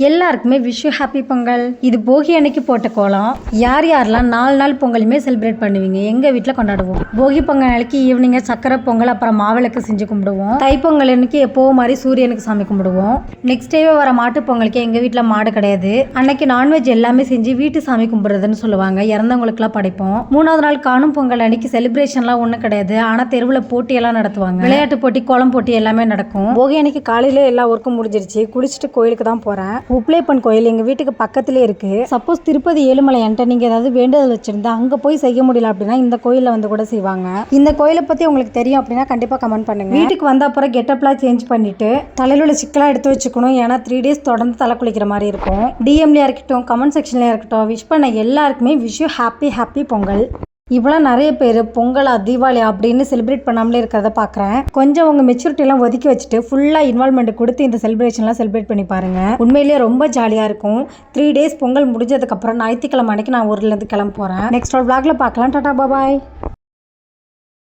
எல்லாருக்குமே wish you happy Pongal. இது போகி அன்னைக்கு போட்ட கோலம். யார் யாரெல்லாம் 4 நாள் பொங்கலுமே செலிப்ரேட் பண்ணுவீங்க? எங்க வீட்டில் கொண்டாடுவோம். போகி பொங்கல் நாளைக்கு ஈவினிங்காக சக்கரை பொங்கல், அப்புறம் மாவிளக்கு செஞ்சு கும்பிடுவோம். தைப்பொங்கல் அன்னைக்கு எப்போவும் மாதிரி சூரியனுக்கு சாமி கும்பிடுவோம். நெக்ஸ்ட் டேவே வர மாட்டு பொங்கலுக்கு எங்கள் வீட்டில் மாடு கிடையாது. அன்னைக்கு நான்வெஜ் எல்லாமே செஞ்சு வீட்டு சாமி கும்பிடுறதுன்னு சொல்லுவாங்க. இறந்தவங்களுக்குலாம் படைப்போம். 3வது நாள் காணும் பொங்கல் அன்னைக்கு செலிப்ரேஷன்லாம் ஒன்றும் கிடையாது. ஆனால் தெருவில் போட்டியெல்லாம் நடத்துவாங்க. விளையாட்டு போட்டி, கோலம் போட்டி எல்லாமே நடக்கும். போகி அன்னைக்கு காலையில எல்லா ஒர்க்கும் முடிஞ்சிருச்சு. குளிச்சுட்டு கோயிலுக்கு தான் போகிறேன். உப்ளேப்பன் கோயில் எங்கள் வீட்டுக்கு பக்கத்துலேயே இருக்குது. சப்போஸ் திருப்பதி ஏழுமலை என்கிட்ட நீங்கள் ஏதாவது வேண்டுதல் வச்சுருந்தா அங்கே போய் செய்ய முடியல அப்படின்னா இந்த கோயிலில் வந்து கூட செய்வாங்க. இந்த கோயிலை பற்றி உங்களுக்கு தெரியும் அப்படின்னா கண்டிப்பாக கமெண்ட் பண்ணுங்கள். வீட்டுக்கு வந்த அப்புறம் கெட்டப்லாம் சேஞ்ச் பண்ணிவிட்டு தலையில் உள்ள சிக்கலாக எடுத்து வச்சுக்கணும். ஏன்னா 3 days தொடர்ந்து தலை குளிக்கிற மாதிரி இருக்கும். டிஎம்லேயே இருக்கட்டும், கமெண்ட் செக்ஷன்லேயே இருக்கட்டும், விஷ் பண்ண எல்லாருக்குமே விஷ் யூ ஹாப்பி பொங்கல். இப்போலாம் நிறைய பேர் பொங்கலா தீபாவளி அப்படின்னு செலிப்ரேட் பண்ணாமலே இருக்கிறத பார்க்குறேன். கொஞ்சம் உங்கள் மெச்சூரிட்டிலாம் ஒதுக்கி வச்சுட்டு ஃபுல்லாக இன்வால்மெண்ட் கொடுத்து இந்த செலிப்ரேஷன்லாம் செலிப்ரேட் பண்ணி பாருங்கள். உண்மையிலேயே ரொம்ப ஜாலியாக இருக்கும். 3 days பொங்கல் முடிஞ்சதுக்கப்புறம் ஞாயிற்றுக்கிழமை அன்னைக்கு நான் ஊர்லேருந்து கிளம்ப போகிறேன். நெக்ஸ்ட் ஒரு vlogல பார்க்கலாம். டாடா பாய்.